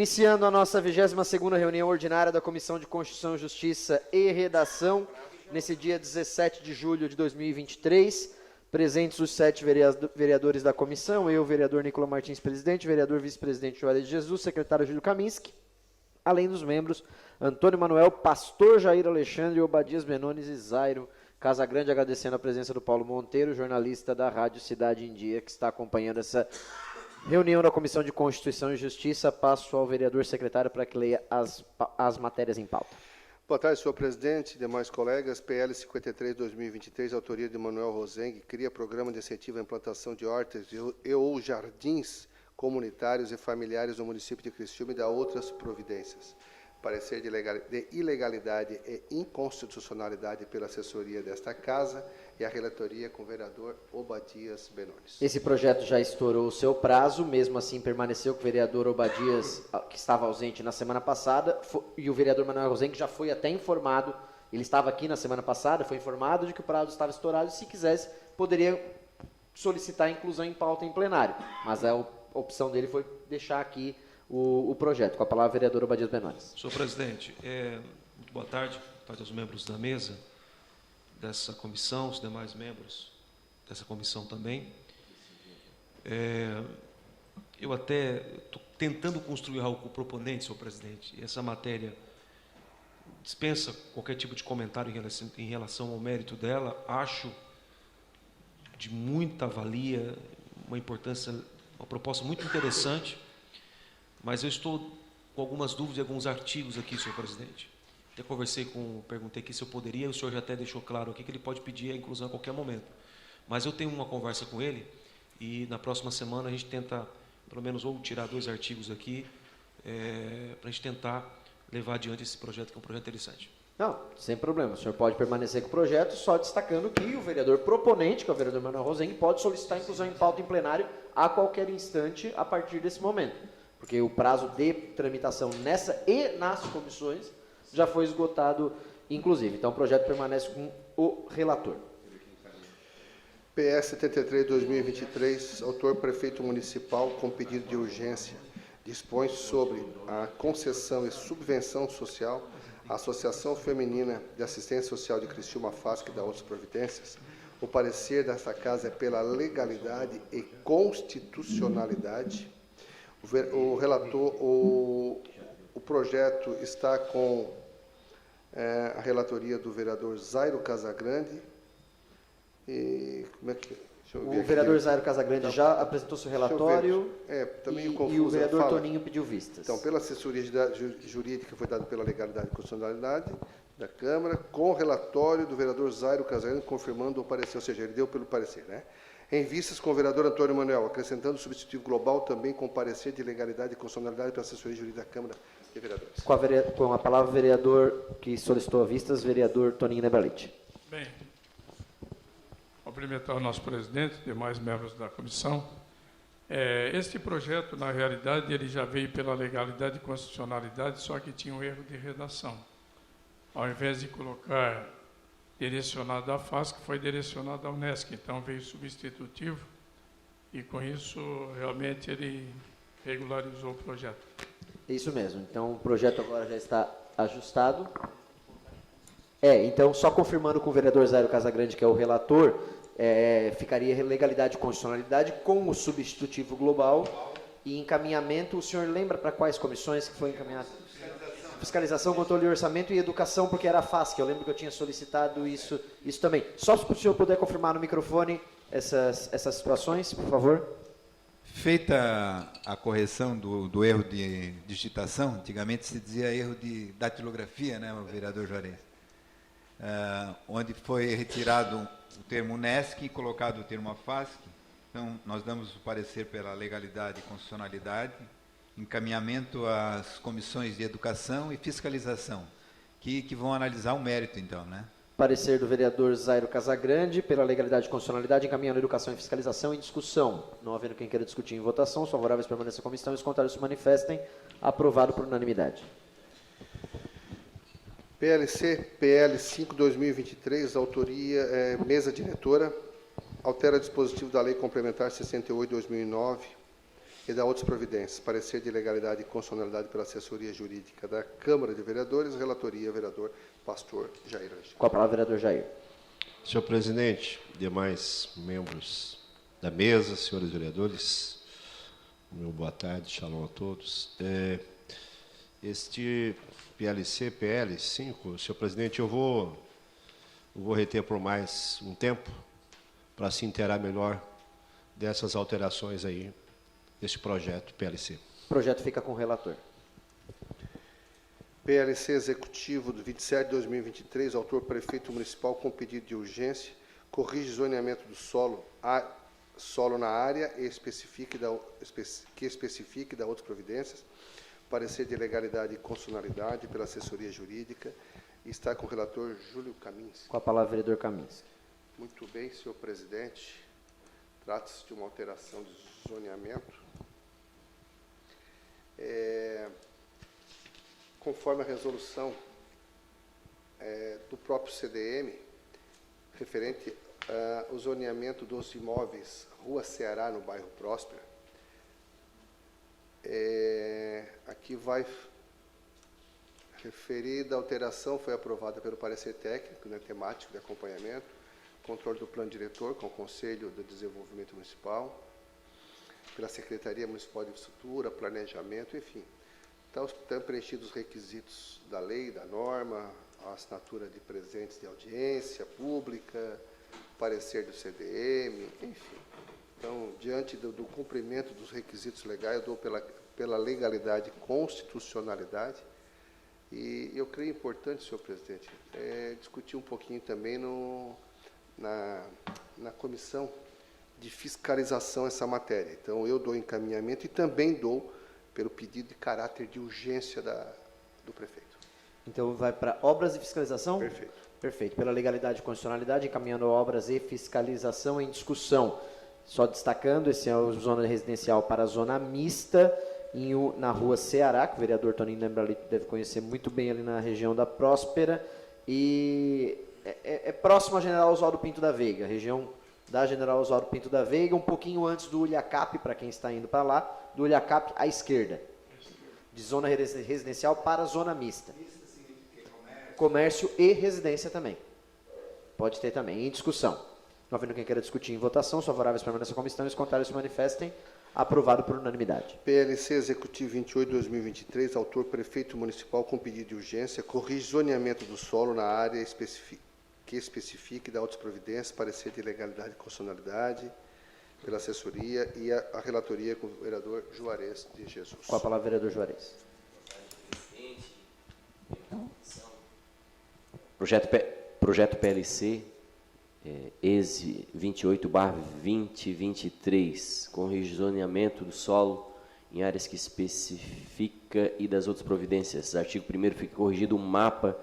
Iniciando a nossa 22ª reunião ordinária da Comissão de Constituição, Justiça e Redação, nesse dia 17 de julho de 2023, presentes os 7 vereadores da comissão, eu, vereador Nicolau Martins, presidente, vereador vice-presidente Juarez de Jesus, secretário Júlio Kaminski, além dos membros Antônio Manuel, Pastor Jair Alexandre, Obadias Benones e Zairo Casagrande, agradecendo a presença do Paulo Monteiro, jornalista da Rádio Cidade em Dia, que está acompanhando essa reunião da Comissão de Constituição e Justiça. Passo ao vereador secretário para que leia as matérias em pauta. Boa tarde, senhor presidente, demais colegas. PL 53/2023, autoria de Manuel Rosengue, cria programa de incentivo à implantação de hortas ou jardins comunitários e familiares no município de Criciúma e dá outras providências. Parecer de ilegalidade e inconstitucionalidade pela assessoria desta Casa e a relatoria com o vereador Obadias Benones. Esse projeto já estourou o seu prazo, mesmo assim permaneceu com o vereador Obadias, que estava ausente na semana passada, e o vereador Manuel Rosengue já foi até informado, ele estava aqui na semana passada, foi informado de que o prazo estava estourado e, se quisesse, poderia solicitar a inclusão em pauta em plenário, mas a opção dele foi deixar aqui o projeto. Com a palavra, vereador Obadias Benones. Senhor presidente, muito boa tarde aos membros da mesa dessa comissão, os demais membros dessa comissão também. Eu até estou tentando construir algo com o proponente, senhor presidente, e essa matéria dispensa qualquer tipo de comentário em relação ao mérito dela. Acho de muita valia, uma importância, uma proposta muito interessante, mas eu estou com algumas dúvidas e alguns artigos aqui, senhor presidente. Eu perguntei aqui se eu poderia, o senhor já até deixou claro aqui que ele pode pedir a inclusão a qualquer momento. Mas eu tenho uma conversa com ele e na próxima semana a gente tenta, pelo menos, ou tirar 2 artigos aqui, para a gente tentar levar adiante esse projeto, que é um projeto interessante. Não, sem problema. O senhor pode permanecer com o projeto, só destacando que o vereador proponente, que é o vereador Manuel Rosengue, pode solicitar a inclusão em pauta em plenário a qualquer instante a partir desse momento. Porque o prazo de tramitação nessa e nas comissões já foi esgotado, inclusive. Então, o projeto permanece com o relator. PS 73/2023, autor prefeito municipal com pedido de urgência, dispõe sobre a concessão e subvenção social à Associação Feminina de Assistência Social de Criciúma, FASC, e da outras providências. O parecer desta Casa é pela legalidade e constitucionalidade. O relator, o projeto está com a relatoria do vereador Zairo Casagrande. E como é que... O vereador Zairo Casagrande já apresentou seu relatório e o vereador Toninho pediu vistas. Então, pela assessoria jurídica foi dada pela legalidade e constitucionalidade da Câmara, com o relatório do vereador Zairo Casagrande confirmando o parecer, ou seja, ele deu pelo parecer, né? Em vistas com o vereador Antônio Manuel, acrescentando o substitutivo global também com parecer de legalidade e constitucionalidade pela assessoria jurídica da Câmara de Vereadores. Com a palavra, o vereador que solicitou a vistas, vereador Toninho Nebralite. Bem, cumprimentar o nosso presidente e demais membros da comissão. Este projeto, na realidade, ele já veio pela legalidade e constitucionalidade, só que tinha um erro de redação. Ao invés de colocar direcionado à FASC, foi direcionado à UNESCO, então veio substitutivo, e com isso, realmente, ele regularizou o projeto. Isso mesmo, então o projeto agora já está ajustado. Então, só confirmando com o vereador Zairo Casagrande, que é o relator, ficaria legalidade e constitucionalidade com o substitutivo global e encaminhamento. O senhor lembra para quais comissões que foi encaminhado? Fiscalização, controle e orçamento e educação, porque era a FASC. Eu lembro que eu tinha solicitado isso também. Só se o senhor puder confirmar no microfone essas situações, por favor. Feita a correção do erro de digitação, antigamente se dizia erro de datilografia, né, o vereador Juarez, onde foi retirado o termo UNESCO e colocado o termo FASC. Então, nós damos o parecer pela legalidade e constitucionalidade, encaminhamento às comissões de educação e fiscalização, que vão analisar o mérito, então, né? Parecer do vereador Zairo Casagrande, pela legalidade e constitucionalidade, encaminhando educação e fiscalização em discussão. Não havendo quem queira discutir em votação, os favoráveis permaneçam à comissão e os contrários se manifestem. Aprovado por unanimidade. PL 5/2023, autoria, mesa diretora, altera dispositivo da Lei Complementar 68/2009, e da outras providências. Parecer de legalidade e constitucionalidade pela assessoria jurídica da Câmara de Vereadores. Relatoria, vereador Pastor Jair Angel. Com a palavra, vereador Jair. Senhor presidente, demais membros da mesa, senhores vereadores, meu boa tarde, shalom a todos. Este PLC, PL 5, senhor presidente, eu vou reter por mais um tempo para se inteirar melhor dessas alterações aí, desse projeto PLC. O projeto fica com o relator. PLC Executivo do 27 de 2023, autor prefeito municipal com pedido de urgência, corrige zoneamento do solo na área e que especifique da outras providências, parecer de legalidade e constitucionalidade pela assessoria jurídica, e está com o relator Júlio Kaminski. Com a palavra, vereador Kaminski. Muito bem, senhor presidente. Trata-se de uma alteração de zoneamento. Conforme a resolução do próprio CDM, referente ao zoneamento dos imóveis Rua Ceará, no bairro Próspera, aqui vai referida a alteração, foi aprovada pelo parecer técnico, temático de acompanhamento, controle do plano diretor com o Conselho de Desenvolvimento Municipal, pela Secretaria Municipal de Infraestrutura, Planejamento, enfim. Estão preenchidos os requisitos da lei, da norma, a assinatura de presentes de audiência pública, parecer do CDM, enfim. Então, diante do cumprimento dos requisitos legais, eu dou pela legalidade e constitucionalidade. E eu creio importante, senhor presidente, discutir um pouquinho também na comissão de fiscalização essa matéria. Então, eu dou encaminhamento e também dou pelo pedido de caráter de urgência do prefeito. Então, vai para obras e fiscalização? Perfeito. Perfeito. Pela legalidade e constitucionalidade, encaminhando obras e fiscalização em discussão. Só destacando, esse é o zona residencial para a zona mista, na rua Ceará, que o vereador Toninho lembra ali, deve conhecer muito bem ali na região da Próspera, e é próximo a General Oswaldo Pinto da Veiga, região da General Oswaldo Pinto da Veiga, um pouquinho antes do Ulhacap, para quem está indo para lá, do Ulhacap à esquerda, de zona residencial para a zona mista. Comércio e residência também. Pode ter também, em discussão. Não havendo quem queira discutir em votação, os favoráveis permanecem na comissão e os contrários se manifestem. Aprovado por unanimidade. PLC Executivo 28 de 2023, autor prefeito municipal com pedido de urgência, corrige zoneamento do solo na área que especifique da outras providências, parecer de legalidade e constitucionalidade pela assessoria e a relatoria com o vereador Juarez de Jesus. Com a palavra, vereador Juarez. Projeto PLC ES 28/2023, corrige zoneamento do solo em áreas que especifica e das outras providências. Artigo 1º, fica corrigido o mapa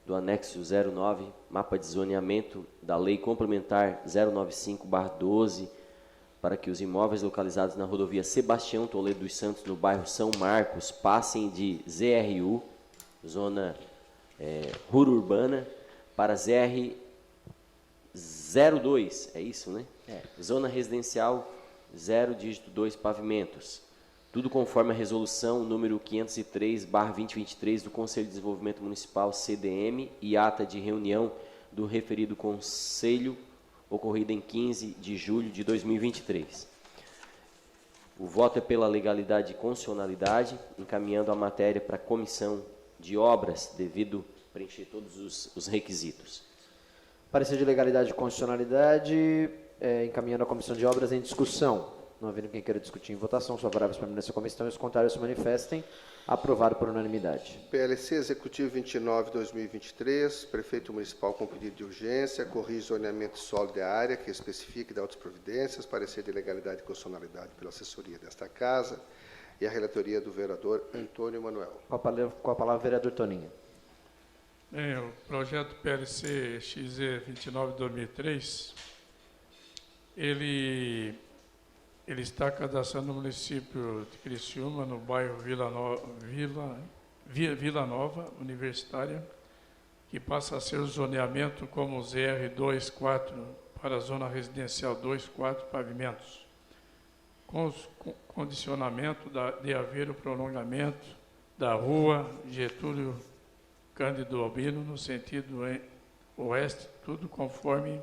do anexo 09, mapa de zoneamento da Lei Complementar 095/12, para que os imóveis localizados na rodovia Sebastião Toledo dos Santos, no bairro São Marcos, passem de ZRU, zona rural urbana, para ZR 02, é isso, né? Zona residencial 0, dígito 2, pavimentos. Tudo conforme a resolução número 503/2023 do Conselho de Desenvolvimento Municipal, CDM, e ata de reunião do referido Conselho, ocorrida em 15 de julho de 2023. O voto é pela legalidade e constitucionalidade, encaminhando a matéria para a comissão de obras, devido preencher todos os requisitos. Parecer de legalidade e constitucionalidade, encaminhando a comissão de obras em discussão. Não havendo quem queira discutir em votação, os favoráveis permanecem na comissão e os contrários se manifestem. Aprovado por unanimidade. PLC Executivo 29 de 2023, prefeito municipal com pedido de urgência, corrige zoneamento solo da área que especifique da outras providências, parecer de legalidade e constitucionalidade pela assessoria desta casa e a relatoria do vereador Antônio Manuel. Com a palavra, vereador Toninho. O projeto PLC XE 29 de 2003, ele está cadastrando no município de Criciúma, no bairro Vila Nova Universitária, que passa a ser o zoneamento como ZR 24 para a zona residencial 24 pavimentos, condicionamento de haver o prolongamento da rua Getúlio Cândido Albino no sentido oeste, tudo conforme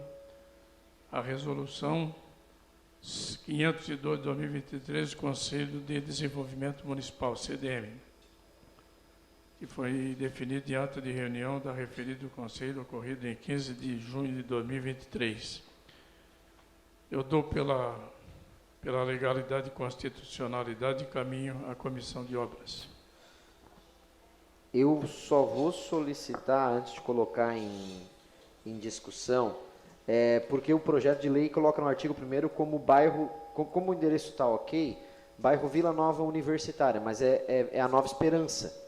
a resolução 502 de 2023 do Conselho de Desenvolvimento Municipal, CDM, que foi definido em ata de reunião da referido Conselho ocorrido em 15 de junho de 2023. Eu dou pela legalidade e constitucionalidade e caminho à Comissão de Obras. Eu só vou solicitar, antes de colocar em discussão, porque o projeto de lei coloca no artigo 1º como bairro, como o endereço está ok, bairro Vila Nova Universitária, mas é a Nova Esperança.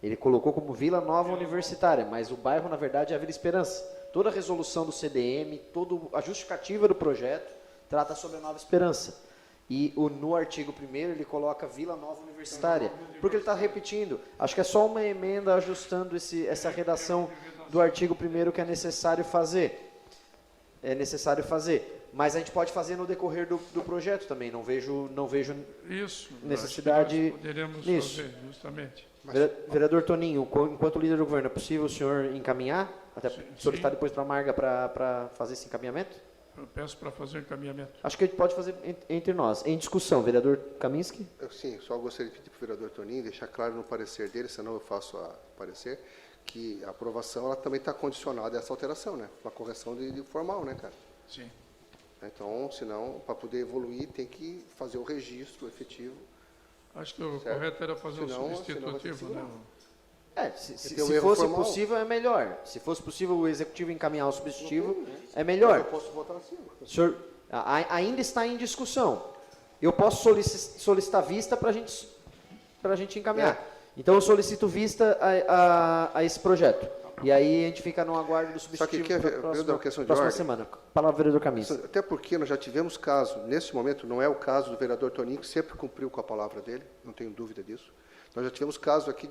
Ele colocou como Vila Nova Universitária, mas o bairro, na verdade, é a Vila Esperança. Toda a resolução do CDM, toda a justificativa do projeto, trata sobre a Nova Esperança. E no artigo 1º ele coloca Vila Nova Universitária, porque ele está repetindo. Acho que é só uma emenda ajustando essa redação do artigo 1º que é necessário fazer. É necessário fazer. Mas a gente pode fazer no decorrer do projeto também. Não vejo Isso, necessidade acho que nós poderemos nisso. fazer, justamente. Vereador Toninho, enquanto líder do governo, é possível o senhor encaminhar? Até solicitar depois para a Marga para fazer esse encaminhamento? Eu peço para fazer o encaminhamento. Acho que a gente pode fazer entre nós. Em discussão, vereador Kaminski? Sim, só gostaria de pedir para o vereador Toninho deixar claro no parecer dele, senão eu faço a parecer, que a aprovação ela também está condicionada a essa alteração, né? Uma correção de formal, né, cara? Sim. Então, senão, para poder evoluir, tem que fazer o registro efetivo. Acho que o Certo. correto era fazer Senão- o substitutivo, senão vai né? Se Tem um erro fosse formal. possível, é melhor. Se fosse possível o executivo encaminhar o substitutivo, é melhor. Eu posso votar acima. O senhor ainda está em discussão. Eu posso solicitar vista para a gente encaminhar. Então, eu solicito vista a esse projeto. E aí a gente fica no aguardo do substitutivo que é, para a vereador, próxima, questão de próxima ordem. semana. Palavra, vereador Kaminski. Até porque nós já tivemos caso, nesse momento, não é o caso do vereador Toninho, que sempre cumpriu com a palavra dele, não tenho dúvida disso. Nós já tivemos caso aqui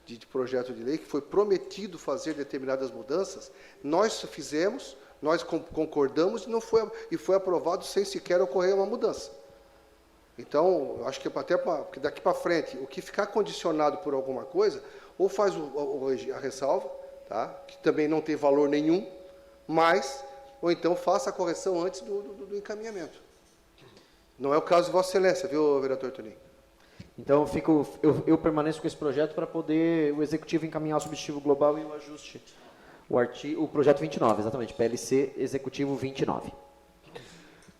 de projeto de lei que foi prometido fazer determinadas mudanças, nós fizemos, nós concordamos e foi aprovado sem sequer ocorrer uma mudança. Então, acho que porque daqui para frente, o que ficar condicionado por alguma coisa, ou faz a ressalva, tá? Que também não tem valor nenhum, ou então faça a correção antes do encaminhamento. Não é o caso de Vossa Excelência, viu, vereador Toninho? Então, eu permaneço com esse projeto para poder o executivo encaminhar o substitutivo global e o ajuste. O projeto 29, exatamente, PLC Executivo 29.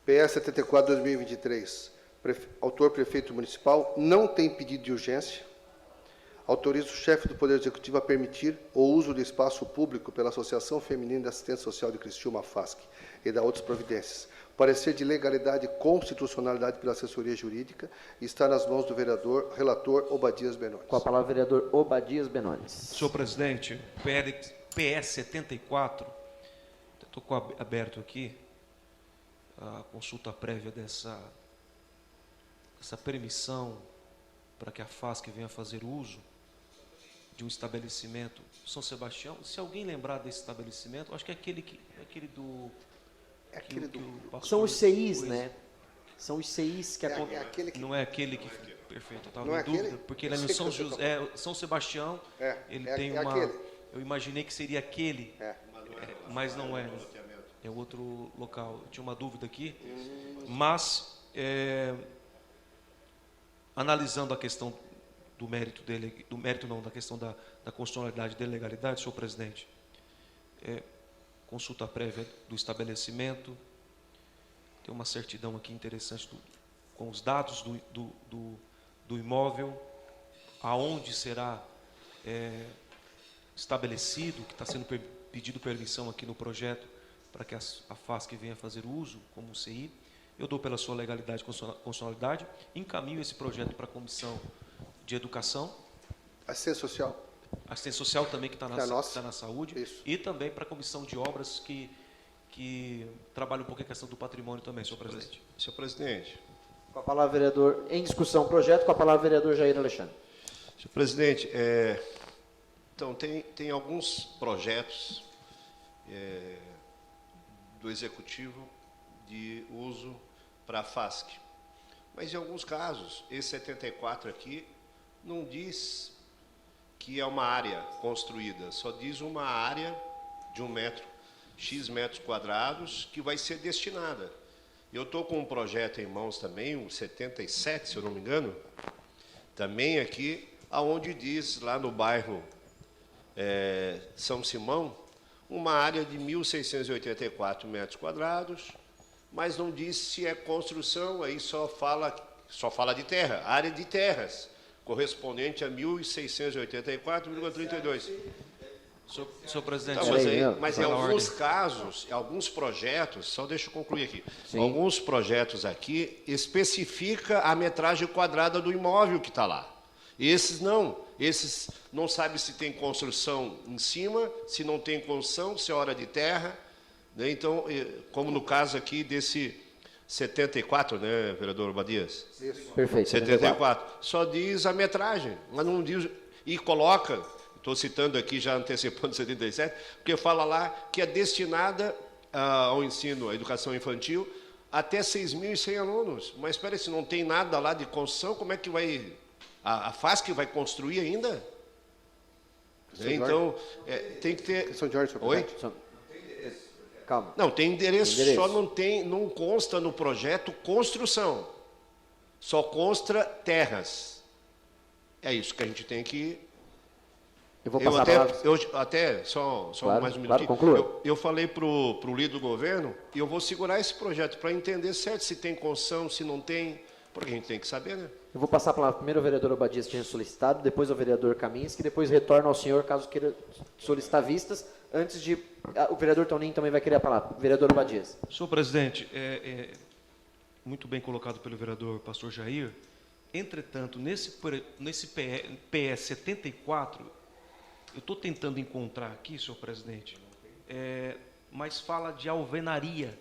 PS 74, 2023. Autor prefeito municipal, não tem pedido de urgência. Autoriza o chefe do Poder Executivo a permitir o uso do espaço público pela Associação Feminina de Assistência Social de Criciúma, FASC, e da outras providências. Parecer de legalidade e constitucionalidade pela assessoria jurídica está nas mãos do vereador relator Obadias Benones. Com a palavra, vereador Obadias Benones. Senhor presidente, PS 74, estou aberto aqui a consulta prévia dessa permissão para que a FASC venha fazer uso de um estabelecimento São Sebastião. Se alguém lembrar desse estabelecimento, acho que é aquele do... São os CIs, né? São os CIs que Não é aquele que... Perfeito, eu estava Não é em dúvida, aquele? porque ele é no São Sebastião, ele tem uma... aquele. Eu imaginei que seria aquele, É. mas não é. É outro local. Eu tinha uma dúvida aqui, mas analisando a questão do mérito dele, da questão da constitucionalidade e da legalidade, senhor presidente, consulta prévia do estabelecimento, tem uma certidão aqui interessante com os dados do imóvel, aonde será estabelecido, que está sendo pedido permissão aqui no projeto para que a FASC venha fazer uso como CI. Eu dou pela sua legalidade e constitucionalidade, encaminho esse projeto para a Comissão de Educação. Assistência social. Assistência social também, que está na saúde. Isso. E também para a Comissão de Obras, que trabalha um pouco a questão do patrimônio também, senhor presidente. Senhor presidente. Com a palavra, vereador, em discussão, projeto, com a palavra, vereador Jair Alexandre. Senhor presidente, então tem alguns projetos do Executivo de uso para a FASC. Mas em alguns casos, esse 74 aqui não diz que é uma área construída, só diz uma área de 1 metro, X metros quadrados, que vai ser destinada. Eu estou com um projeto em mãos também, o 77, se eu não me engano, também aqui, aonde diz, lá no bairro São Simão, uma área de 1.684 metros quadrados, mas não diz se é construção, aí só fala de terra, área de terras, correspondente a 1.684,32. Senhor presidente, Tá, mas em alguns casos, alguns projetos, só deixa eu concluir aqui, alguns projetos aqui especifica a metragem quadrada do imóvel que está lá. Esses não sabe se tem construção em cima, se não tem construção, se é hora de terra, né? Então, como no caso aqui desse 74, né, vereador Badias? Isso. Perfeito. 74. Só diz a metragem, mas não diz, e coloca, estou citando aqui, já antecipando 77, porque fala lá que é destinada ao ensino, à educação infantil, até 6.100 alunos. Mas espera, se não tem nada lá de construção, como é que vai... A FASC vai construir ainda? Então, tem que ter... São Jorge, senhor Oi? presidente. Calma. Não, tem endereço, Endereço. só não consta no projeto construção. Só consta terras. É isso que a gente tem que... Eu vou passar a palavra. Só Claro, mais um claro, minutinho. conclua. Eu falei para o líder do governo e eu vou segurar esse projeto para entender certo se tem construção, se não tem, porque a gente tem que saber, né? Eu vou passar a palavra primeiro ao vereador Obadias, que tinha solicitado, depois ao vereador Kaminski, depois retorno ao senhor, caso queira solicitar vistas. Antes de... o vereador Toninho também vai querer a palavra. Vereador Obadias. senhor presidente, muito bem colocado pelo vereador Pastor Jair. Entretanto, nesse PE 74, eu estou tentando encontrar aqui, senhor presidente, mas fala de alvenaria.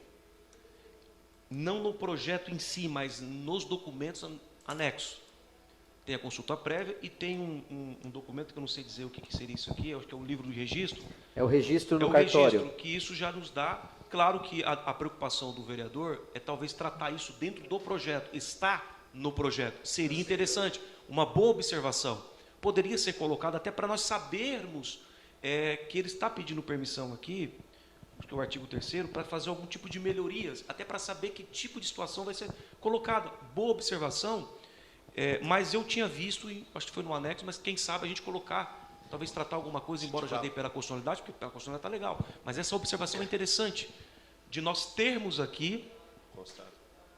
Não no projeto em si, mas nos documentos anexos. Tem a consulta prévia e tem um documento que eu não sei dizer o que seria isso aqui, acho que é um livro de registro. É o registro no É o cartório. registro, que isso já nos dá... Claro que a preocupação do vereador é talvez tratar isso dentro do projeto, está no projeto. Seria interessante, uma boa observação. Poderia ser colocado até para nós sabermos que ele está pedindo permissão aqui, acho que é o artigo 3º, para fazer algum tipo de melhorias, até para saber que tipo de situação vai ser colocada. Boa observação, mas eu tinha visto, acho que foi no anexo, mas quem sabe a gente colocar, talvez tratar alguma coisa, embora eu já dei pela constitucionalidade, porque pela constitucionalidade está legal, mas essa observação é interessante, de nós termos aqui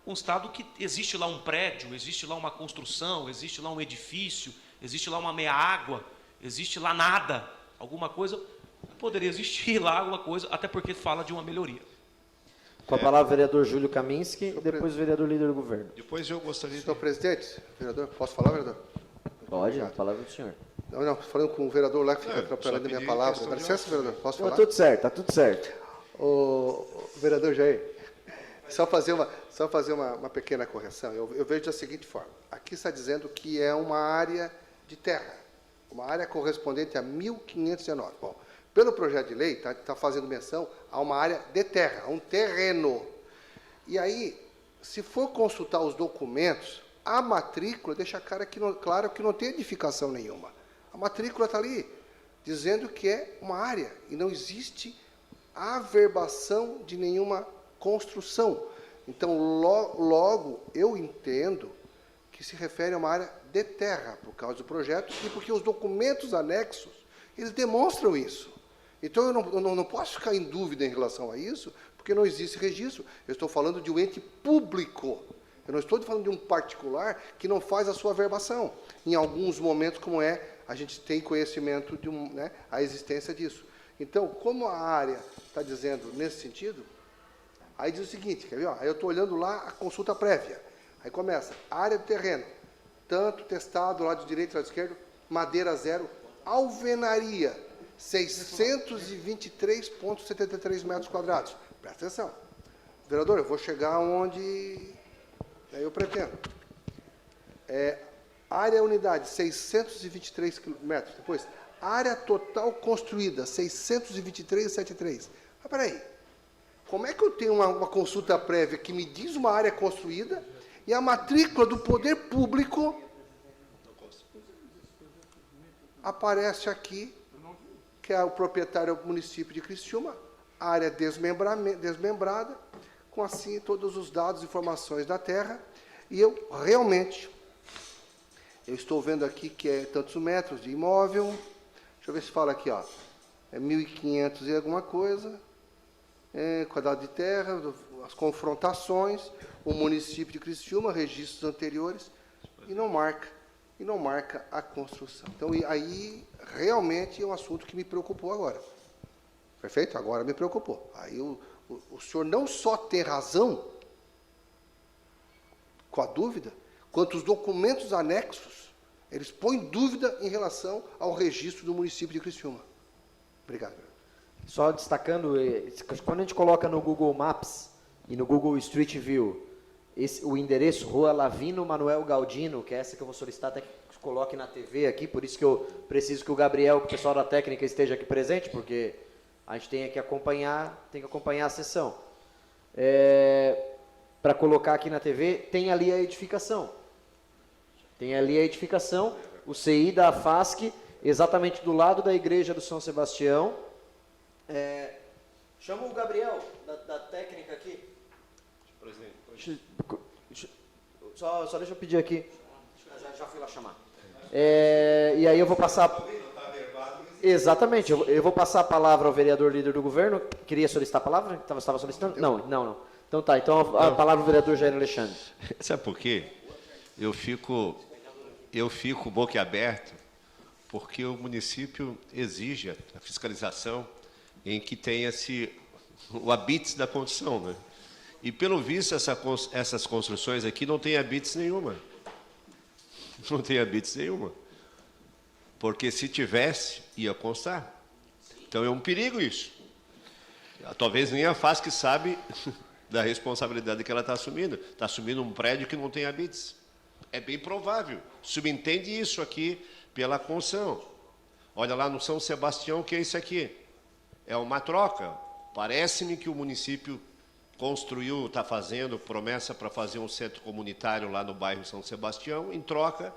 constado que existe lá um prédio, existe lá uma construção, existe lá um edifício, existe lá uma meia-água, existe lá nada, alguma coisa, poderia existir lá alguma coisa, até porque fala de uma melhoria. Com a palavra, o vereador Júlio Kaminski, e depois o vereador líder do governo. Depois eu gostaria de... Senhor presidente, vereador, posso falar, vereador? Pode, a palavra do senhor. Não, falando com o vereador lá que fica atrapalhando a minha pedi palavra. questão Dá de licença, vereador, posso Tá falar? tudo certo, tá tudo certo. O vereador Jair, só fazer uma pequena correção. Eu vejo da seguinte forma. Aqui está dizendo que é uma área de terra, uma área correspondente a 1.519. Bom, pelo projeto de lei, está fazendo menção a uma área de terra, a um terreno. E aí, se for consultar os documentos, a matrícula deixa claro que não tem edificação nenhuma. A matrícula está ali, dizendo que é uma área, e não existe averbação de nenhuma construção. Então, logo, eu entendo que se refere a uma área de terra, por causa do projeto, e porque os documentos anexos, eles demonstram isso. Então, eu não posso ficar em dúvida em relação a isso, porque não existe registro. Eu estou falando de um ente público. Eu não estou falando de um particular que não faz a sua averbação. Em alguns momentos, como a gente tem conhecimento de a existência disso. Então, como a área está dizendo nesse sentido, aí diz o seguinte, quer ver? Aí eu estou olhando lá a consulta prévia. Aí começa, área do terreno, tanto testado, lado direito e lado esquerdo, madeira zero, alvenaria, 623,73 metros quadrados. Presta atenção. Vereador, eu vou chegar onde eu pretendo. Área unidade, 623 metros. Depois, área total construída, 623,73. Mas peraí, como é que eu tenho uma consulta prévia que me diz uma área construída E a matrícula do poder público aparece aqui, que é o proprietário é o município de Criciúma, área desmembrada, com assim todos os dados e informações da terra. E eu realmente, eu estou vendo aqui que é tantos metros de imóvel. Deixa eu ver se fala aqui, ó. É 1.500 e alguma coisa. Quadrado de terra, as confrontações, o município de Criciúma, registros anteriores, e não marca a construção. Então, aí realmente é um assunto que me preocupou agora. Perfeito? Agora me preocupou. Aí o senhor não só tem razão com a dúvida, quanto os documentos anexos, eles põem dúvida em relação ao registro do município de Criciúma. Obrigado. Só destacando, quando a gente coloca no Google Maps e no Google Street View o endereço Rua Lavino Manuel Galdino, que é essa que eu vou solicitar até que coloque na TV aqui, por isso que eu preciso que o Gabriel, que o pessoal da técnica, esteja aqui presente, porque a gente tem que acompanhar a sessão. Para colocar aqui na TV, tem ali a edificação. O CI da FASC, exatamente do lado da igreja do São Sebastião. Chama o Gabriel, da técnica aqui. Só deixa eu pedir aqui. Já fui lá chamar. E aí eu vou passar... Exatamente, eu vou passar a palavra ao vereador líder do governo. Queria solicitar a palavra? Estava solicitando? Não. Então tá, então a palavra ao vereador Jair Alexandre. Sabe por quê? Eu fico boquiaberto, porque o município exige a fiscalização em que tenha-se o habites da construção, né? E, pelo visto, essas construções aqui não têm habites nenhuma. Não tem habites nenhuma. Porque, se tivesse, ia constar. Então, é um perigo isso. Talvez nem a FASC sabe da responsabilidade que ela está assumindo. Está assumindo um prédio que não tem habites. É bem provável. Subentende isso aqui pela construção. Olha lá no São Sebastião, o que é isso aqui? É uma troca. Parece-me que o município construiu, está fazendo promessa para fazer um centro comunitário lá no bairro São Sebastião. Em troca,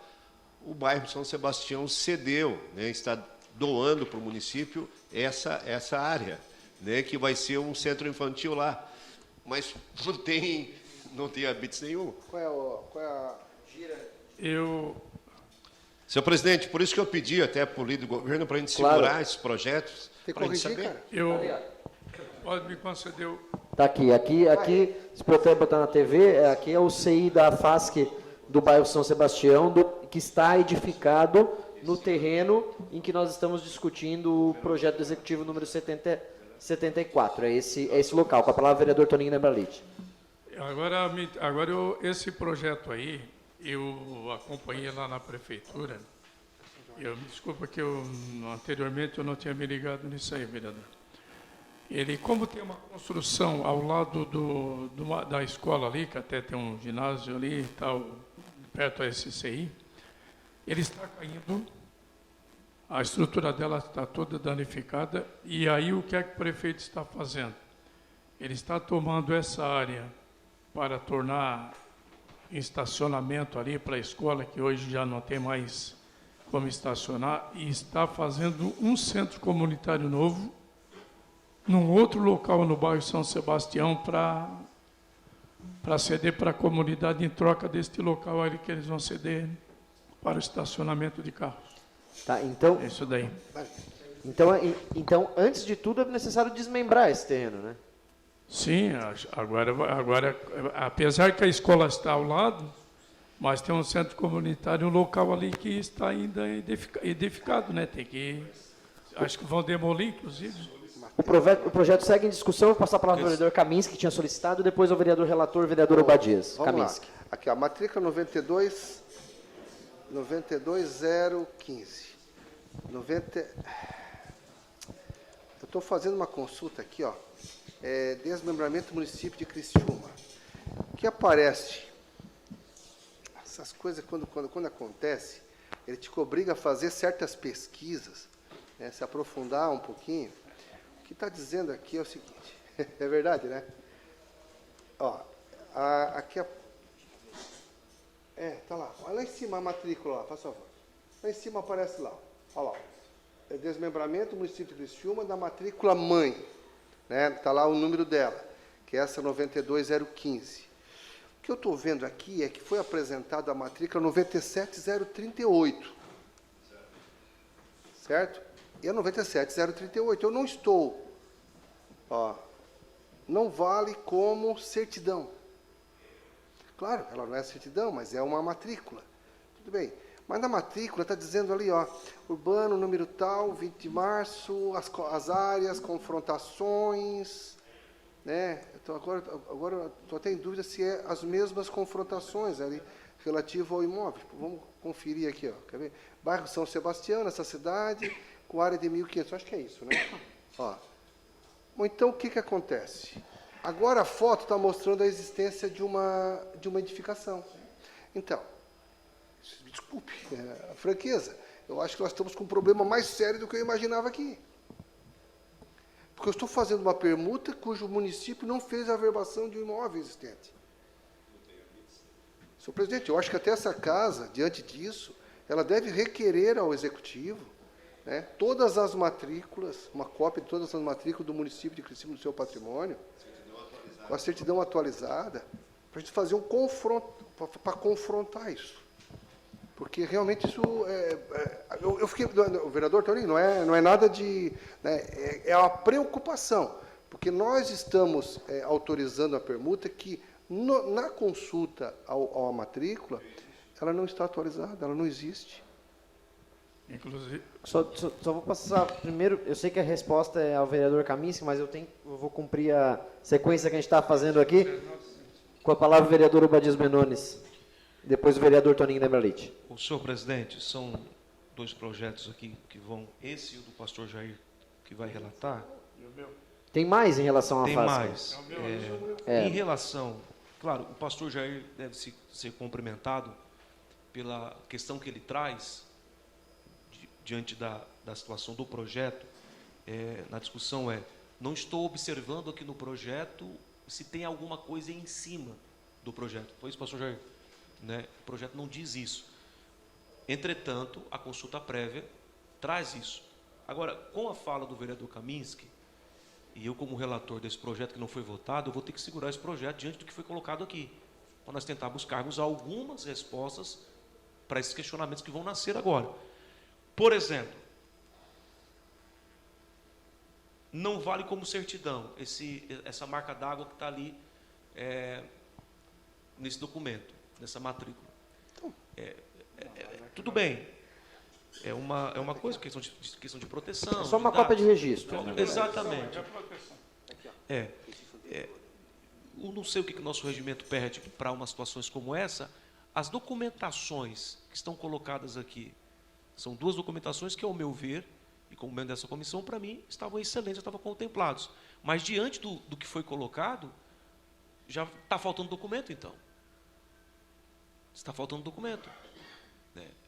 o bairro São Sebastião cedeu, né, está doando para o município essa área, né, que vai ser um centro infantil lá. Mas não tem habites nenhum. Qual é a... Senhor presidente, por isso que eu pedi até para o líder do governo para a gente segurar esses projetos. Tem que para a gente corrigir, saber. cara. Pode me conceder o... Tá aqui, se puder botar na TV, aqui é o CI da FASC do bairro São Sebastião, que está edificado no terreno em que nós estamos discutindo o projeto executivo número 74. É esse local. Com a palavra, vereador Toninho Nembralite. Esse projeto aí, eu acompanhei lá na prefeitura. Me desculpa que anteriormente eu não tinha me ligado nisso aí, vereador. Ele, como tem uma construção ao lado da escola ali, que até tem um ginásio ali, tal, perto da SCI, ele está caindo, a estrutura dela está toda danificada, e aí o que é que o prefeito está fazendo? Ele está tomando essa área para tornar estacionamento ali para a escola, que hoje já não tem mais como estacionar, e está fazendo um centro comunitário novo, num outro local no bairro São Sebastião, para ceder para a comunidade em troca deste local ali que eles vão ceder para o estacionamento de carros. Tá, então... É isso daí. Então, antes de tudo, é necessário desmembrar esse terreno, né? Sim, agora, apesar que a escola está ao lado, mas tem um centro comunitário, um local ali que está ainda edificado, né? Acho que vão demolir, inclusive. O projeto segue em discussão. Vou passar a palavra ao vereador Kaminski, que tinha solicitado, depois ao vereador relator, vereador Obadias. Vamos Kaminski. lá. Aqui, a matrícula 92015. Eu estou fazendo uma consulta aqui, ó. Desmembramento do município de Criciúma. O que aparece? Essas coisas, quando acontece, ele te obriga a fazer certas pesquisas, né, se aprofundar um pouquinho. O que está dizendo aqui é o seguinte, é verdade, né? Ó, aqui cima a matrícula lá, faz favor. Lá em cima aparece lá, olha lá. É desmembramento do município de Criciúma da matrícula mãe. Está lá o número dela, que é essa 92015. O que eu estou vendo aqui é que foi apresentada a matrícula 97038. Certo? E a 97038. Eu não estou... Ó, não vale como certidão. Claro, ela não é certidão, mas é uma matrícula. Tudo bem. Mas na matrícula está dizendo ali, ó, urbano, número tal, 20 de março, as áreas, confrontações, né? Então, agora estou até em dúvida se é as mesmas confrontações ali, relativo ao imóvel. Vamos conferir aqui, ó. Quer ver? Bairro São Sebastião, nessa cidade, com área de 1.500. Acho que é isso, né? Ó. Bom, então, o que acontece? Agora a foto está mostrando a existência de uma edificação. Então, desculpe a franqueza, eu acho que nós estamos com um problema mais sério do que eu imaginava aqui. Porque eu estou fazendo uma permuta cujo município não fez a averbação de um imóvel existente. Senhor presidente, eu acho que até essa casa, diante disso, ela deve requerer ao executivo, né, todas as matrículas, uma cópia de todas as matrículas do município de Criciúma no seu patrimônio, com a certidão atualizada, para a gente fazer um confronto, para confrontar isso. Porque realmente isso eu fiquei, o vereador Toninho, não é nada de, né, é uma preocupação, porque nós estamos autorizando a permuta que na consulta à matrícula, ela não está atualizada, ela não existe. Inclusive... Só vou passar primeiro, eu sei que a resposta é ao vereador Kaminski, mas eu vou cumprir a sequência que a gente está fazendo aqui. Com a palavra o vereador Obadias Benones, depois o vereador Toninho Dembralite. O senhor presidente, são dois projetos aqui que vão, esse e o do pastor Jair, que vai relatar. Tem mais em relação à Tem FASC? mais. Em relação, claro, o pastor Jair deve ser cumprimentado pela questão que ele traz diante da situação do projeto. Na discussão não estou observando aqui no projeto se tem alguma coisa em cima do projeto. Foi isso, pastor Jair? Né? O projeto não diz isso. Entretanto, a consulta prévia traz isso. Agora, com a fala do vereador Kaminski, e eu como relator desse projeto que não foi votado, eu vou ter que segurar esse projeto diante do que foi colocado aqui, para nós tentar buscarmos algumas respostas para esses questionamentos que vão nascer agora. Por exemplo, não vale como certidão essa marca d'água que está ali nesse documento, nessa matrícula. Tudo bem, é uma coisa, questão de proteção. É só uma de dados. cópia de registro. Exatamente. Eu não sei o que o nosso regimento pede para umas situações como essa. As documentações que estão colocadas aqui, são duas documentações que, ao meu ver, e como membro dessa comissão, para mim, estavam excelentes, estavam contemplados. Mas, diante do que foi colocado, já está faltando documento, então. Está faltando documento.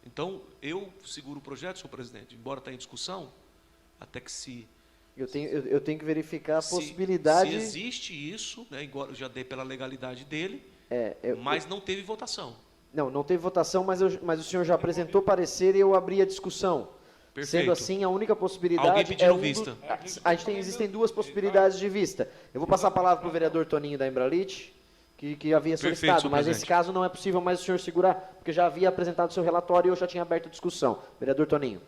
Então, eu seguro o projeto, senhor presidente, embora está em discussão, até que se... Eu tenho que verificar a possibilidade... Se existe isso, né, igual eu já dei pela legalidade dele, mas não teve votação. Não teve votação, mas o senhor já apresentou parecer e eu abri a discussão. Perfeito. Sendo assim, a única possibilidade... Alguém pediu vista. Existem duas possibilidades de vista. Eu vou passar a palavra para o vereador Toninho da Embralite, que havia solicitado, mas nesse caso não é possível mais o senhor segurar, porque já havia apresentado o seu relatório e eu já tinha aberto a discussão. Vereador Toninho.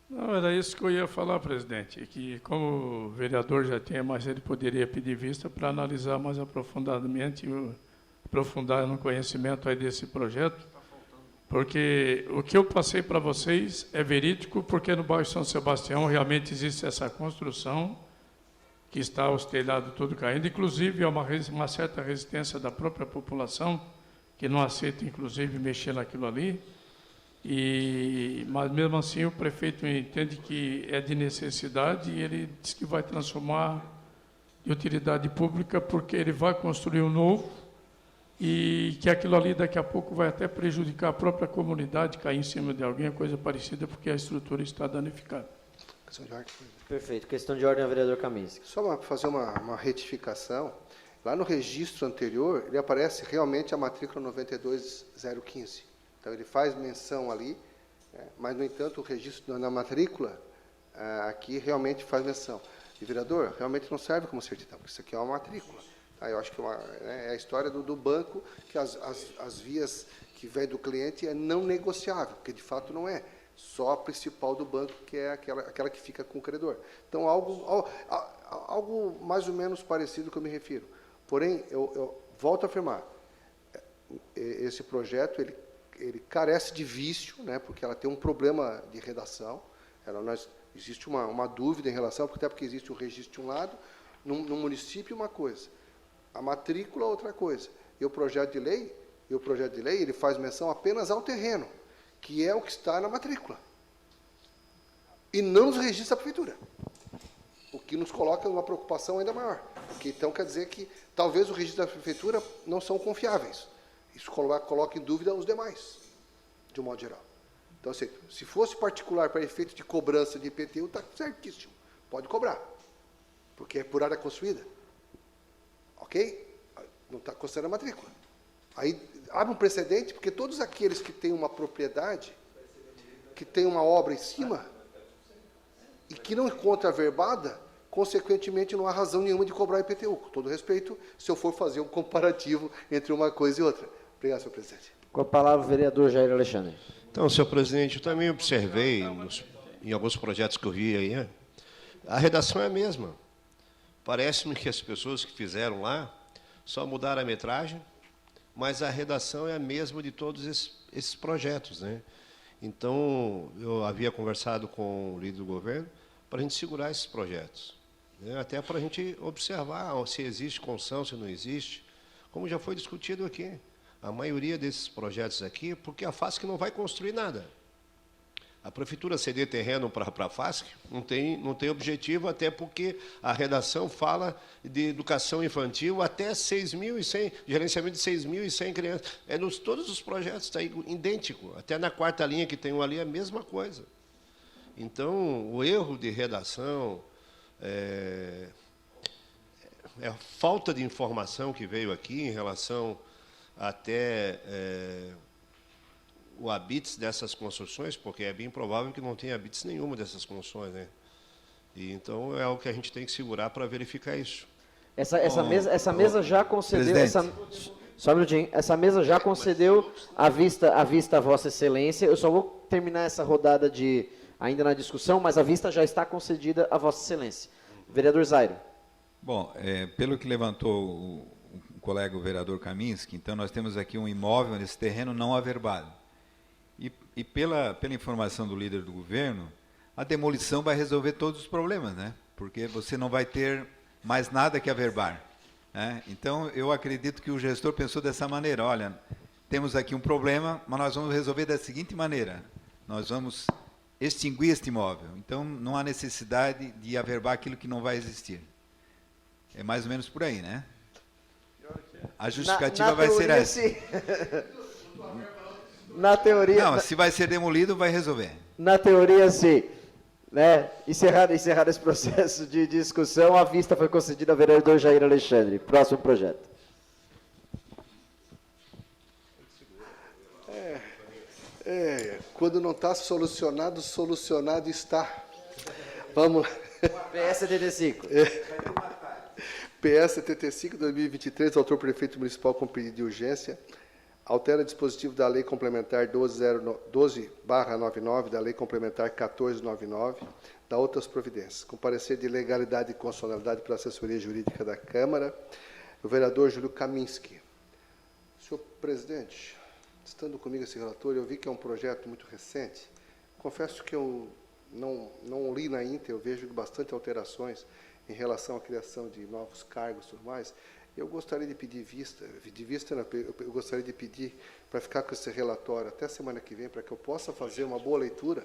Não, era isso que eu ia falar, presidente, que como o vereador já tinha, mas ele poderia pedir vista para analisar mais aprofundadamente, aprofundar no conhecimento aí desse projeto, porque o que eu passei para vocês é verídico, porque no bairro São Sebastião realmente existe essa construção, que está os telhados todo caindo, inclusive há uma certa resistência da própria população, que não aceita, inclusive, mexer naquilo ali, mas mesmo assim o prefeito entende que é de necessidade e ele diz que vai transformar de utilidade pública porque ele vai construir um novo e que aquilo ali daqui a pouco vai até prejudicar a própria comunidade, cair em cima de alguém, coisa parecida, porque a estrutura está danificada. Perfeito. Questão de ordem ao vereador Kaminski. Só para fazer uma retificação, lá no registro anterior, ele aparece realmente a matrícula 92015. Então, ele faz menção ali, mas, no entanto, o registro na matrícula, aqui realmente faz menção. E, vereador, realmente não serve como certidão, porque isso aqui é uma matrícula. Tá? Eu acho que é a história do banco, que as vias que vem do cliente é não negociável, porque, de fato, não é. Só a principal do banco, que é aquela que fica com o credor. Então, algo mais ou menos parecido que eu me refiro. Porém, eu volto a afirmar, esse projeto, ele carece de vício, né, porque ela tem um problema de redação, existe uma dúvida em relação, até porque existe o registro de um lado, no município uma coisa, a matrícula outra coisa, e o projeto de lei, ele faz menção apenas ao terreno, que é o que está na matrícula, e não nos registros da prefeitura, o que nos coloca numa preocupação ainda maior, porque então quer dizer que talvez o registro da prefeitura não são confiáveis, isso coloca em dúvida os demais, de um modo geral. Então, assim, se fosse particular para efeito de cobrança de IPTU, está certíssimo, pode cobrar, porque é por área construída, ok? Não está considerando a matrícula. Aí abre um precedente, porque todos aqueles que têm uma propriedade, que tem uma obra em cima, e que não encontra verbada, consequentemente não há razão nenhuma de cobrar IPTU. Com todo respeito, se eu for fazer um comparativo entre uma coisa e outra. Obrigado, senhor presidente. Com a palavra, o vereador Jair Alexandre. Então, senhor presidente, eu também observei, em alguns projetos que eu vi aí, a redação é a mesma. Parece-me que as pessoas que fizeram lá só mudaram a metragem, mas a redação é a mesma de todos esses projetos, né? Então, eu havia conversado com o líder do governo para a gente segurar esses projetos, né? Até para a gente observar se existe construção, se não existe, como já foi discutido aqui. A maioria desses projetos aqui, porque a FASC não vai construir nada. A prefeitura ceder terreno para a FASC não tem objetivo, até porque a redação fala de educação infantil até 6.100, gerenciamento de 6.100 crianças. Todos os projetos está idêntico. Até na quarta linha que tem ali é a mesma coisa. Então, o erro de redação, a falta de informação que veio aqui em relação até o habites dessas construções, porque é bem provável que não tenha habites nenhuma dessas construções, né? E então é algo que a gente tem que segurar para verificar isso. Essa mesa já concedeu. Só um minutinho. Essa mesa já concedeu a vista a Vossa Excelência. Eu só vou terminar essa rodada ainda na discussão, mas a vista já está concedida a Vossa Excelência. Vereador Zairo. Bom, pelo que levantou o colega o vereador Kaminski, então nós temos aqui um imóvel nesse terreno não averbado. E pela informação do líder do governo, a demolição vai resolver todos os problemas, né? Porque você não vai ter mais nada que averbar, né? Então, eu acredito que o gestor pensou dessa maneira: olha, temos aqui um problema, mas nós vamos resolver da seguinte maneira: nós vamos extinguir este imóvel. Então, não há necessidade de averbar aquilo que não vai existir. É mais ou menos por aí, né? A justificativa vai ser essa. Na teoria... Não, se vai ser demolido, vai resolver. Na teoria, sim. Né? Encerrado esse processo de discussão, a vista foi concedida ao vereador Jair Alexandre. Próximo projeto. Quando não está solucionado, solucionado está. Vamos lá. PS 75. PS 75, 2023, autor prefeito municipal com pedido de urgência, altera dispositivo da Lei Complementar 12/99, da Lei Complementar 1499, da outras providências. Com parecer de legalidade e constitucionalidade pela assessoria jurídica da Câmara, o vereador Júlio Kaminski. Senhor presidente, estando comigo esse relatório, eu vi que é um projeto muito recente. Confesso que eu não li na íntegra, eu vejo bastante alterações em relação à criação de novos cargos e tudo mais. Eu gostaria de pedir eu gostaria de pedir para ficar com esse relatório até a semana que vem, para que eu possa fazer uma boa leitura,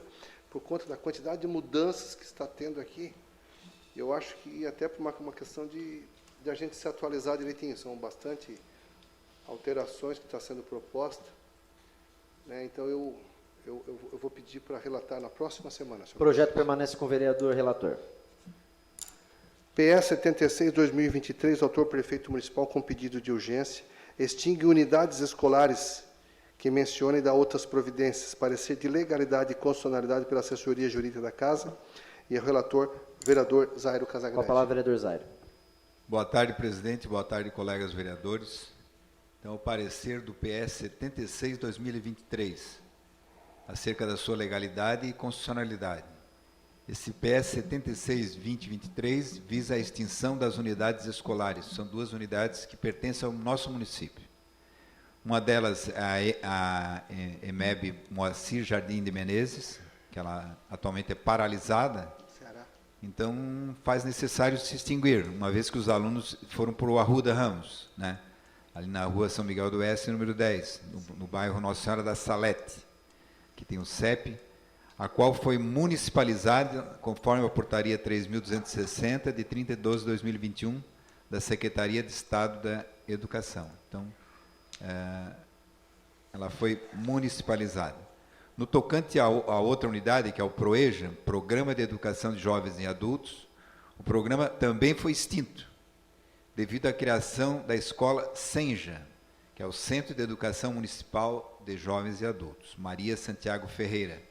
por conta da quantidade de mudanças que está tendo aqui. Eu acho que até por uma questão de a gente se atualizar direitinho, são bastante alterações que está sendo proposta, né? Então eu vou pedir para relatar na próxima semana. O projeto permanece com o vereador relator. PS 76, 2023, autor prefeito municipal com pedido de urgência, extingue unidades escolares que menciona e dá outras providências. Parecer de legalidade e constitucionalidade pela assessoria jurídica da Casa e o relator, vereador Zairo Casagrande. Com a palavra, vereador Zairo. Boa tarde, presidente. Boa tarde, colegas vereadores. Então, o parecer do PS 76/2023, acerca da sua legalidade e constitucionalidade. Esse PS 76/2023 visa a extinção das unidades escolares. São 2 unidades que pertencem ao nosso município. Uma delas é a EMEB Moacir Jardim de Menezes, que ela atualmente é paralisada. Então, faz necessário se extinguir, uma vez que os alunos foram para o Arruda Ramos, né? Ali na rua São Miguel do Oeste, número 10, no bairro Nossa Senhora da Salete, que tem o CEP, a qual foi municipalizada conforme a portaria 3.260, de 30 de 12 de 2021, da Secretaria de Estado da Educação. Então, ela foi municipalizada. No tocante a outra unidade, que é o PROEJA, Programa de Educação de Jovens e Adultos, o programa também foi extinto, devido à criação da escola Senja, que é o Centro de Educação Municipal de Jovens e Adultos, Maria Santiago Ferreira,